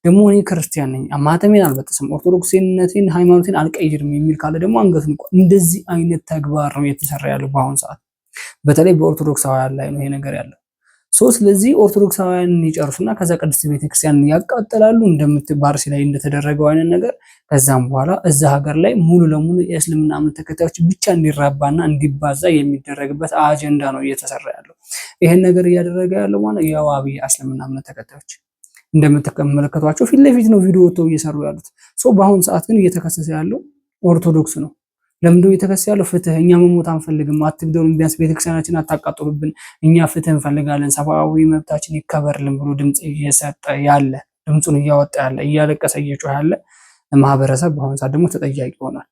ደግሞ እኔ ክርስቲያን ነኝ፣ ማተሜን አልበጥስም፣ ኦርቶዶክስነቴን ሃይማኖቴን አልቀይርም የሚል ካለ ደግሞ አንገቱን ቆ እንደዚህ አይነት ተግባር ነው የተሰራ ያለው በአሁን ሰዓት። በተለይ በኦርቶዶክሳውያን ላይ ነው ይሄ ነገር ያለው። ስለዚህ ኦርቶዶክሳውያንን ይጨርሱና ከዛ ቅድስት ቤተክርስቲያንን ያቃጥላሉ እንደምትባርሲ ላይ እንደተደረገው አይነት ነገር። ከዛም በኋላ እዛ ሀገር ላይ ሙሉ ለሙሉ የእስልምና እምነት ተከታዮች ብቻ እንዲራባና እንዲባዛ የሚደረግበት አጀንዳ ነው እየተሰራ ያለው። ይሄን ነገር እያደረገ ያለው ማለት የዋሃቢ እስልምና እምነት ተከታዮች እንደምትመለከቷቸው ፊት ለፊት ነው ቪዲዮ ወጥተው እየሰሩ ያሉት። በአሁን ሰዓት ግን እየተከሰሰ ያለው ኦርቶዶክስ ነው። ለምንድነው እየተከሰሰ ያለው? ፍትህ፣ እኛ መሞት አንፈልግም፣ አትግደሉን፣ ቢያንስ ቤተክርስቲያናችን አታቃጥሉብን፣ እኛ ፍትህ እንፈልጋለን፣ ሰብአዊ መብታችን ይከበርልን ብሎ ድምጽ እየሰጠ ያለ ድምጹን እያወጣ ያለ እያለቀሰ እየጮኸ ያለ ማህበረሰብ በአሁን ሰዓት ደግሞ ተጠያቂ ይሆናል።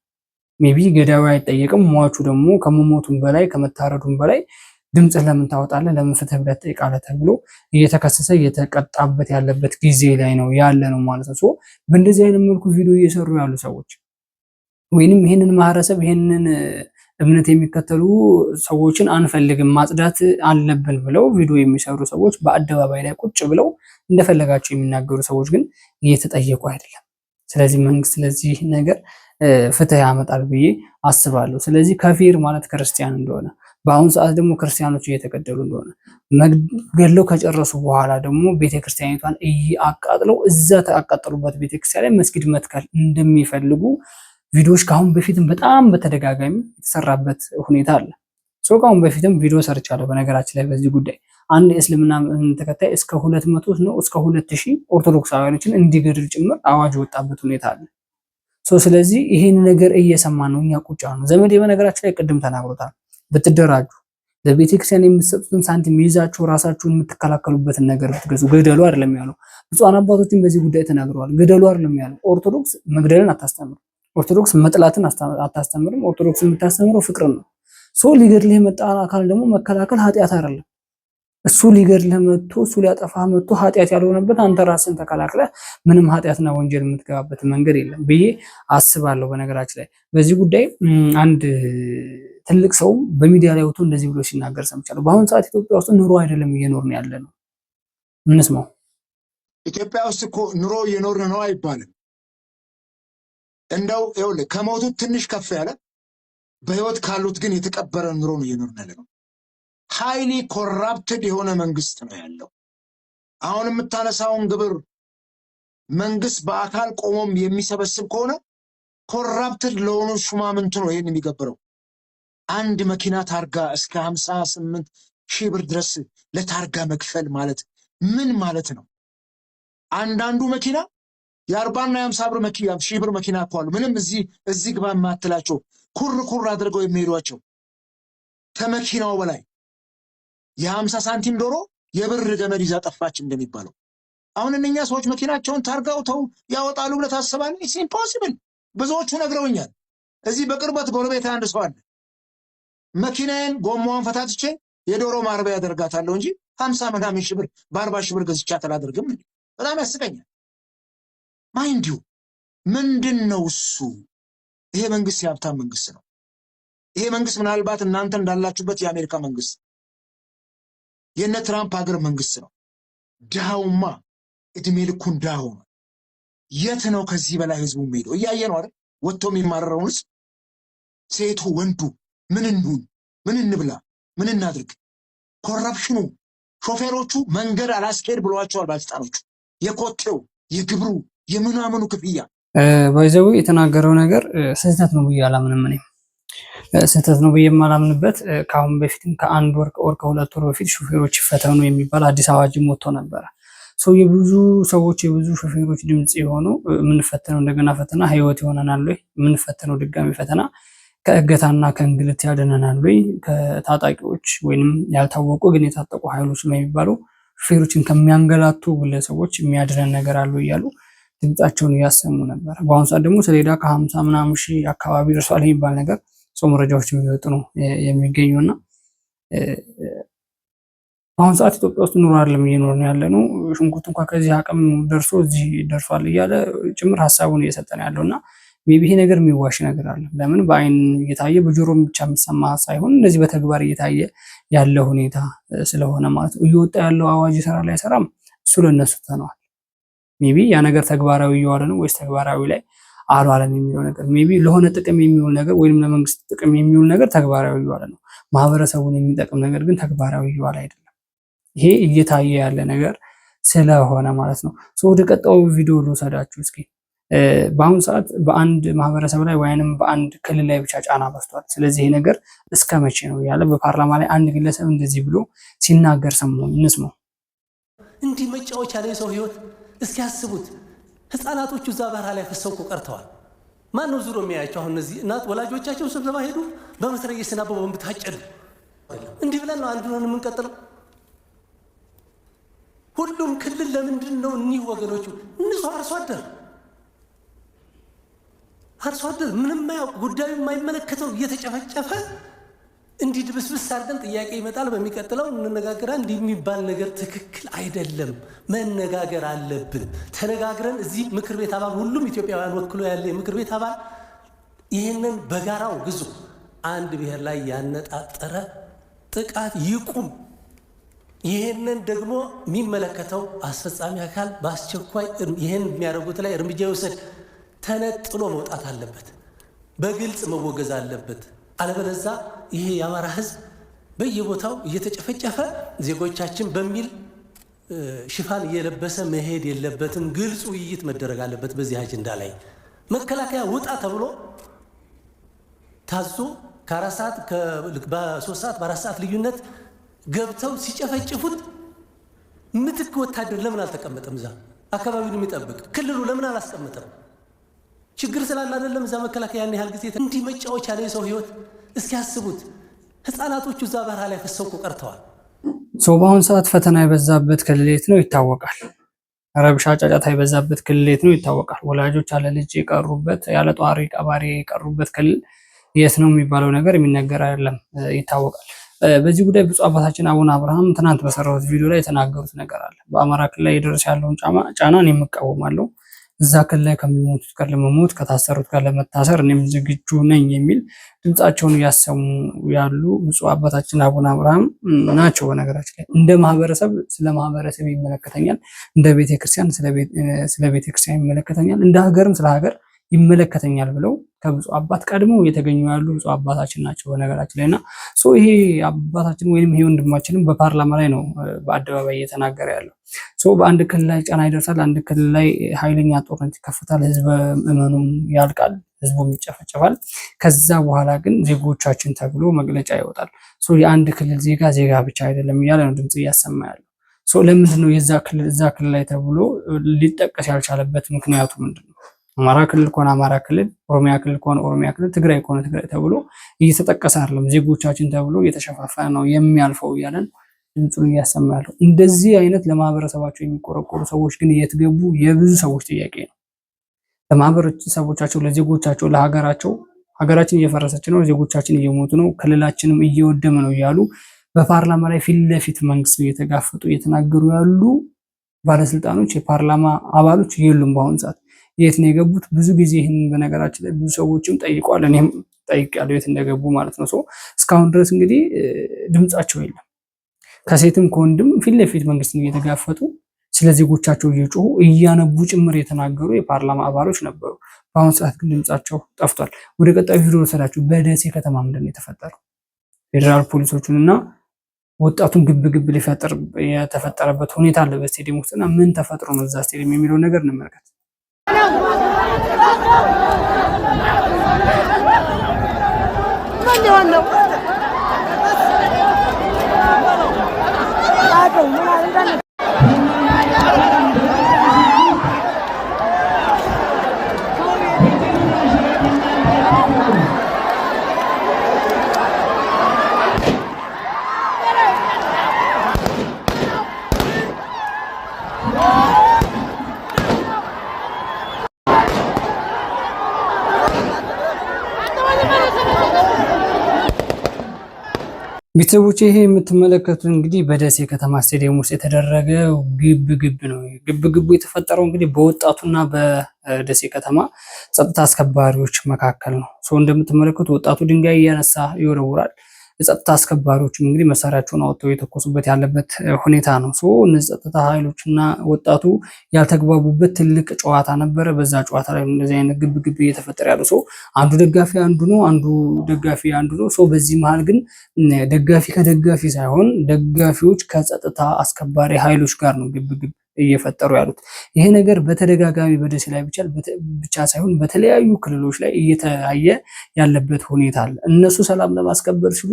ሜቢ ገዳዩ አይጠየቅም። ሟቹ ደግሞ ከመሞቱም በላይ ከመታረዱም በላይ ድምጽህ ለምን ታወጣለህ፣ ለምን ፍትህ ብለህ ትጠይቃለህ ተብሎ እየተከሰሰ እየተቀጣበት ያለበት ጊዜ ላይ ነው ያለ ነው ማለት ነው። በእንደዚህ አይነት መልኩ ቪዲዮ እየሰሩ ያሉ ሰዎች ወይንም ይሄንን ማህበረሰብ ይሄንን እምነት የሚከተሉ ሰዎችን አንፈልግም ማጽዳት አለብን ብለው ቪዲዮ የሚሰሩ ሰዎች በአደባባይ ላይ ቁጭ ብለው እንደፈለጋቸው የሚናገሩ ሰዎች ግን እየተጠየቁ አይደለም። ስለዚህ መንግስት ለዚህ ነገር ፍትህ ያመጣል ብዬ አስባለሁ። ስለዚህ ከፊር ማለት ክርስቲያን እንደሆነ በአሁኑ ሰዓት ደግሞ ክርስቲያኖች እየተገደሉ እንደሆነ ገድለው ከጨረሱ በኋላ ደግሞ ቤተክርስቲያኒቷን አቃጥለው እዛ ተቃጠሉበት ቤተክርስቲያን ላይ መስጊድ መትከል እንደሚፈልጉ ቪዲዮዎች ከአሁን በፊትም በጣም በተደጋጋሚ የተሰራበት ሁኔታ አለ። ከአሁን በፊትም ቪዲዮ ሰርቻለሁ። በነገራችን ላይ በዚህ ጉዳይ አንድ እስልምና ተከታይ እስከ 200 ነው እስከ 2000 ኦርቶዶክሳውያኖችን እንዲገድል ጭምር አዋጅ ወጣበት ሁኔታ አለ። ስለዚህ ይሄን ነገር እየሰማን ነው እኛ ቁጫ ነው። ዘመዴ በነገራችን ላይ ቅድም ተናግሮታል። ብትደራጁ ለቤተክርስቲያን የምትሰጡትን ሳንቲም ይዛችሁ ራሳችሁን የምትከላከሉበትን ነገር ብትገዙ ገደሉ አይደለም ያለው። ብፁዓን አባቶችን በዚህ ጉዳይ ተናግረዋል። ገደሉ አይደለም ያለው። ኦርቶዶክስ መግደልን አታስተምርም። ኦርቶዶክስ መጥላትን አታስተምርም። ኦርቶዶክስ የምታስተምረው ፍቅርን ነው። ሊገድልህ የመጣ አካል ደግሞ መከላከል ኃጢአት አይደለም። እሱ ሊገድልህ መጥቶ እሱ ሊያጠፋህ መጥቶ ኃጢአት ያልሆነበት አንተ ራስን ተከላክለህ ምንም ኃጢአትና ወንጀል የምትገባበት መንገድ የለም ብዬ አስባለሁ። በነገራችን ላይ በዚህ ጉዳይ አንድ ትልቅ ሰው በሚዲያ ላይ ወጥቶ እንደዚህ ብሎ ሲናገር ሰምቻለሁ። በአሁኑ ሰዓት ኢትዮጵያ ውስጥ ኑሮ አይደለም እየኖርን ያለ ነው። እንስማው። ኢትዮጵያ ውስጥ እኮ ኑሮ እየኖርን ነው አይባልም። እንደው ይኸውልህ ከሞቱት ትንሽ ከፍ ያለ በህይወት ካሉት ግን የተቀበረ ኑሮ ነው እየኖርን ያለ ነው። ሃይሊ ኮራፕትድ የሆነ መንግስት ነው ያለው። አሁን የምታነሳውን ግብር መንግስት በአካል ቆሞም የሚሰበስብ ከሆነ ኮራፕትድ ለሆኑ ሹማምንቱ ነው ይሄን የሚገብረው። አንድ መኪና ታርጋ እስከ 58,000 ብር ድረስ ለታርጋ መክፈል ማለት ምን ማለት ነው? አንዳንዱ መኪና የ40 እና የ50 ብር መኪና 1000 ብር መኪና እኮ አሉ። ምንም እዚህ ግባ የማትላቸው ኩር አድርገው የሚሄዷቸው ከመኪናው በላይ የ50 ሳንቲም ዶሮ የብር ገመድ ይዛ ጠፋች እንደሚባለው። አሁን እነኛ ሰዎች መኪናቸውን ታርጋው ተው ያወጣሉ ብለህ ታስባለህ? ኢትስ ኢምፖሲብል። ብዙዎቹ ነግረውኛል። እዚህ በቅርበት ጎረቤት አንድ ሰው አለ። መኪናዬን ጎማዋን ፈታትቼ የዶሮ ማርቢያ ያደርጋታለሁ እንጂ 50 ምናምን ሺህ ብር በ40 ሺህ ብር ገዝቻት አላደርግም። በጣም ያስቀኛል። ማይንዲው ምንድን ነው እሱ? ይሄ መንግስት የሀብታም መንግስት ነው። ይሄ መንግስት ምናልባት እናንተ እንዳላችሁበት የአሜሪካ መንግስት የነ ትራምፕ ሀገር መንግስት ነው። ድሃውማ እድሜ ልኩን ድሃ ሆኗል። የት ነው ከዚህ በላይ ህዝቡ የሚሄደው? እያየ ነው አይደል? ወጥቶ የሚማረረውን ህዝብ ሴቱ ወንዱ ምን እንሁን፣ ምን እንብላ፣ ምን እናድርግ? ኮረፕሽኑ፣ ሾፌሮቹ መንገድ አላስኬድ ብለዋቸዋል ባለስልጣኖቹ። የኮቴው የግብሩ የምናምኑ ክፍያ ባይዘው የተናገረው ነገር ስህተት ነው ብዬ አላምንም። እኔም ስህተት ነው ብዬ የማላምንበት ከአሁን በፊትም ከአንድ ወር ከሁለት ወር በፊት ሾፌሮች ይፈተኑ የሚባል አዲስ አዋጅም ወጥቶ ነበረ። የብዙ ሰዎች የብዙ ሾፌሮች ድምጽ የሆነው የምንፈተነው እንደገና ፈተና ህይወት ይሆነናል ወይ? የምንፈተነው ድጋሚ ፈተና ከእገታና ከእንግልት ያድነናል ወይ? ከታጣቂዎች ወይንም ያልታወቁ ግን የታጠቁ ኃይሎች ነው የሚባለው ሾፌሮችን ከሚያንገላቱ ግለሰቦች የሚያድነን ነገር አለ እያሉ ድምጻቸውን እያሰሙ ነበር። በአሁኑ ሰዓት ደግሞ ሰሌዳ ከ50 ምናምን ሺህ አካባቢ ደርሷል የሚባል ነገር መረጃዎች የሚወጡ ነው የሚገኙና በአሁኑ ሰዓት ኢትዮጵያ ውስጥ ኑሮ አይደለም እየኖርን ያለ ነው። ሽንኩርት እንኳን ከዚህ አቅም ደርሶ እዚህ ደርሷል እያለ ጭምር ሀሳቡን እየሰጠን ያለውና ሜቢ ይሄ ነገር የሚዋሽ ነገር አለ። ለምን በአይን እየታየ በጆሮ ብቻ የሚሰማ ሳይሆን እንደዚህ በተግባር እየታየ ያለ ሁኔታ ስለሆነ ማለት ነው። እየወጣ ያለው አዋጅ ይሰራል አይሰራም እሱ ለነሱ ተነዋል። ሜቢ ያ ነገር ተግባራዊ እየዋለ ነው ወይስ ተግባራዊ ላይ አልዋለም የሚለው ነገር ሜቢ ለሆነ ጥቅም የሚውል ነገር ወይንም ለመንግስት ጥቅም የሚውል ነገር ተግባራዊ እየዋለ ነው። ማህበረሰቡን የሚጠቅም ነገር ግን ተግባራዊ እየዋለ አይደለም። ይሄ እየታየ ያለ ነገር ስለሆነ ማለት ነው። ወደ ቀጣዩ ቪዲዮ ልውሰዳችሁ እስኪ። በአሁኑ ሰዓት በአንድ ማህበረሰብ ላይ ወይንም በአንድ ክልል ላይ ብቻ ጫና በዝቷል። ስለዚህ ይሄ ነገር እስከ መቼ ነው ያለ በፓርላማ ላይ አንድ ግለሰብ እንደዚህ ብሎ ሲናገር ሰሞኑን እንስማው። እንዲህ መጫወቻ ላይ ሰው ህይወት እስኪ ያስቡት። ህፃናቶቹ እዛ በረሃ ላይ ፈሰው እኮ ቀርተዋል። ማን ነው ዙሮ የሚያያቸው? አሁን እነዚህ እናት ወላጆቻቸው ስብሰባ ሄዱ፣ በመትረየስና በቦምብ ታጨዱ። እንዲህ ብለን ነው አንድ ሆነን የምንቀጥለው? ሁሉም ክልል ለምንድን ነው እኒህ ወገኖቹ እነሱ አርሶ አደር ምንም የማያውቅ ጉዳዩ የማይመለከተው እየተጨፈጨፈ እንዲህ ድብስብስ አድርገን ጥያቄ ይመጣል፣ በሚቀጥለው እንነጋገራ። እንዲህ የሚባል ነገር ትክክል አይደለም። መነጋገር አለብን። ተነጋግረን እዚህ ምክር ቤት አባል ሁሉም ኢትዮጵያውያን ወክሎ ያለ የምክር ቤት አባል ይህንን በጋራው ግዙ። አንድ ብሔር ላይ ያነጣጠረ ጥቃት ይቁም። ይህንን ደግሞ የሚመለከተው አስፈጻሚ አካል በአስቸኳይ ይህን የሚያደርጉት ላይ እርምጃ ይወሰድ። ተነጥሎ መውጣት አለበት። በግልጽ መወገዝ አለበት። አለበለዛ ይሄ የአማራ ህዝብ በየቦታው እየተጨፈጨፈ ዜጎቻችን በሚል ሽፋን እየለበሰ መሄድ የለበትም። ግልጽ ውይይት መደረግ አለበት። በዚህ አጀንዳ ላይ መከላከያ ውጣ ተብሎ ታዞ ከ4 ሰዓት በ3 ሰዓት በ4 ሰዓት ልዩነት ገብተው ሲጨፈጭፉት ምትክ ወታደር ለምን አልተቀመጠም? እዛ አካባቢውን የሚጠብቅ ክልሉ ለምን አላስቀመጠም? ችግር ስላለ አይደለም? እዛ መከላከያ ያን ያህል ጊዜ እንዲህ መጫወቻ ላይ ሰው ህይወት እስኪ ያስቡት። ህፃናቶቹ እዛ በረሃ ላይ ፈሰው ቀርተዋል። በአሁኑ ሰዓት ፈተና የበዛበት ክልል የት ነው ይታወቃል። ረብሻ ጫጫታ የበዛበት ክልል የት ነው ይታወቃል። ወላጆች ያለ ልጅ የቀሩበት ያለ ጧሪ ቀባሪ የቀሩበት ክልል የት ነው የሚባለው ነገር የሚነገር አይደለም፣ ይታወቃል። በዚህ ጉዳይ ብፁዕ አባታችን አቡነ አብርሃም ትናንት በሰራሁት ቪዲዮ ላይ የተናገሩት ነገር አለ። በአማራ ክልል ላይ የደረሰ ያለውን ጫናን የምቃወማለሁ፣ እዛ ክልል ላይ ከሚሞቱት ጋር ለመሞት ከታሰሩት ጋር ለመታሰር እኔም ዝግጁ ነኝ የሚል ድምጻቸውን እያሰሙ ያሉ ብፁዕ አባታችን አቡነ አብርሃም ናቸው። በነገራችን ላይ እንደ ማህበረሰብ ስለ ማህበረሰብ ይመለከተኛል፣ እንደ ቤተክርስቲያን ስለ ቤተክርስቲያን ይመለከተኛል፣ እንደ ሀገርም ስለ ሀገር ይመለከተኛል ብለው ከብፁዕ አባት ቀድሞ የተገኙ ያሉ ብፁዕ አባታችን ናቸው በነገራችን ላይና ይሄ አባታችን ወይንም ይሄ ወንድማችንም በፓርላማ ላይ ነው በአደባባይ እየተናገረ ያለው። በአንድ ክልል ላይ ጫና ይደርሳል፣ አንድ ክልል ላይ ኃይለኛ ጦርነት ይከፈታል፣ ህዝበ ምዕመኑም ያልቃል፣ ህዝቡም ይጨፈጨፋል። ከዛ በኋላ ግን ዜጎቻችን ተብሎ መግለጫ ይወጣል። የአንድ ክልል ዜጋ ብቻ አይደለም እያለ ነው ድምጽ እያሰማ ያለው። ለምንድን ነው እዛ ክልል ላይ ተብሎ ሊጠቀስ ያልቻለበት ምክንያቱ ምንድን ነው? አማራ ክልል ከሆነ አማራ ክልል፣ ኦሮሚያ ክልል ከሆነ ኦሮሚያ ክልል፣ ትግራይ ከሆነ ትግራይ ተብሎ እየተጠቀሰ አይደለም። ዜጎቻችን ተብሎ እየተሸፋፈነ ነው የሚያልፈው እያለን ድምፁን እያሰማ ያለው። እንደዚህ አይነት ለማህበረሰባቸው የሚቆረቆሩ ሰዎች ግን የት ገቡ? የብዙ ሰዎች ጥያቄ ነው። ለማህበረሰቦቻቸው፣ ለዜጎቻቸው፣ ለሀገራቸው ሀገራችን እየፈረሰች ነው፣ ዜጎቻችን እየሞቱ ነው፣ ክልላችንም እየወደመ ነው እያሉ በፓርላማ ላይ ፊት ለፊት መንግስት እየተጋፈጡ እየተናገሩ ያሉ ባለስልጣኖች፣ የፓርላማ አባሎች የሉም በአሁኑ ሰዓት። የት ነው የገቡት? ብዙ ጊዜ ይህን በነገራችን ላይ ብዙ ሰዎችም ጠይቋል፣ እኔም ጠይቄያለሁ የት እንደገቡ ማለት ነው። እስካሁን ድረስ እንግዲህ ድምጻቸው የለም። ከሴትም ከወንድም ፊት ለፊት መንግስትን እየተጋፈጡ ስለ ዜጎቻቸው እየጮሁ እያነቡ ጭምር የተናገሩ የፓርላማ አባሎች ነበሩ። በአሁኑ ሰዓት ግን ድምጻቸው ጠፍቷል። ወደ ቀጣዩ ቪዲዮ ወሰዳችሁ። በደሴ ከተማ ምንድን ነው የተፈጠረው? ፌዴራል ፖሊሶቹን እና ወጣቱን ግብግብ ሊፈጥር የተፈጠረበት ሁኔታ አለ በስቴዲየም ውስጥና ምን ተፈጥሮ ነው እዛ ስቴዲየም የሚለውን ነገር እንመልከት። ቤተሰቦች ይሄ የምትመለከቱት እንግዲህ በደሴ ከተማ ስቴዲየም ውስጥ የተደረገ ግብግብ ነው። ግብግቡ የተፈጠረው እንግዲህ በወጣቱና በደሴ ከተማ ጸጥታ አስከባሪዎች መካከል ነው። እንደምትመለከቱ ወጣቱ ድንጋይ እያነሳ ይወረውራል። የጸጥታ አስከባሪዎችም እንግዲህ መሳሪያቸውን አውጥተው የተኮሱበት ያለበት ሁኔታ ነው። እነዚህ ጸጥታ ኃይሎችና ወጣቱ ያልተግባቡበት ትልቅ ጨዋታ ነበረ። በዛ ጨዋታ ላይ እንደዚህ አይነት ግብግብ እየተፈጠረ ያለው አንዱ ደጋፊ አንዱ ነው፣ አንዱ ደጋፊ አንዱ ነው። በዚህ መሀል ግን ደጋፊ ከደጋፊ ሳይሆን ደጋፊዎች ከጸጥታ አስከባሪ ኃይሎች ጋር ነው ግብግብ እየፈጠሩ ያሉት። ይሄ ነገር በተደጋጋሚ በደሴ ላይ ብቻ ሳይሆን በተለያዩ ክልሎች ላይ እየታየ ያለበት ሁኔታ አለ። እነሱ ሰላም ለማስከበር ሲሉ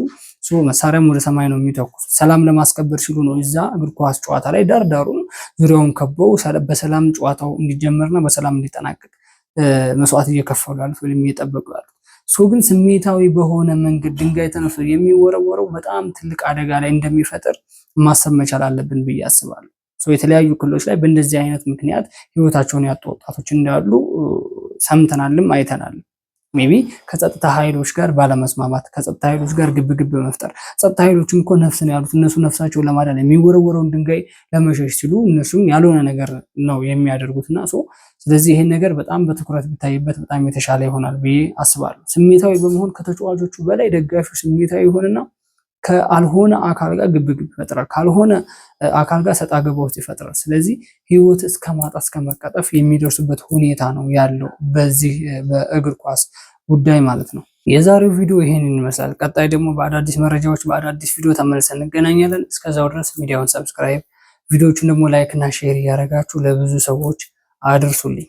መሳሪያም ወደ ሰማይ ነው የሚተኩሱት። ሰላም ለማስከበር ሲሉ ነው እዛ እግር ኳስ ጨዋታ ላይ ዳርዳሩን ዙሪያውን ከበው በሰላም ጨዋታው እንዲጀመርና በሰላም እንዲጠናቀቅ መስዋዕት እየከፈሉ ያሉት ወይም እየጠበቁ ያሉት። ግን ስሜታዊ በሆነ መንገድ ድንጋይ ተነስቶ የሚወረወረው በጣም ትልቅ አደጋ ላይ እንደሚፈጥር ማሰብ መቻል አለብን ብዬ አስባለሁ። የተለያዩ ክልሎች ላይ በእንደዚህ አይነት ምክንያት ህይወታቸውን ያጡ ወጣቶች እንዳሉ ሰምተናልም አይተናልም። ሜቢ ከጸጥታ ኃይሎች ጋር ባለመስማማት፣ ከጸጥታ ኃይሎች ጋር ግብግብ መፍጠር። ጸጥታ ኃይሎችም እኮ ነፍስ ነው ያሉት። እነሱ ነፍሳቸውን ለማዳን የሚወረወረውን ድንጋይ ለመሸሽ ሲሉ እነሱም ያልሆነ ነገር ነው የሚያደርጉትና ስለዚህ ይሄን ነገር በጣም በትኩረት ቢታይበት በጣም የተሻለ ይሆናል ብዬ አስባለሁ። ስሜታዊ በመሆን ከተጫዋቾቹ በላይ ደጋፊው ስሜታዊ ይሆንና ከአልሆነ አካል ጋር ግብግብ ይፈጥራል፣ ካልሆነ አካል ጋር ሰጣ ገባ ውስጥ ይፈጥራል። ስለዚህ ህይወት እስከ ማጣት እስከ መቀጠፍ የሚደርሱበት ሁኔታ ነው ያለው በዚህ በእግር ኳስ ጉዳይ ማለት ነው። የዛሬው ቪዲዮ ይሄንን ይመስላል። ቀጣይ ደግሞ በአዳዲስ መረጃዎች በአዳዲስ ቪዲዮ ተመልሰን እንገናኛለን። እስከዛው ድረስ ሚዲያውን ሰብስክራይብ፣ ቪዲዮዎቹን ደግሞ ላይክ እና ሼር እያደረጋችሁ ለብዙ ሰዎች አድርሱልኝ።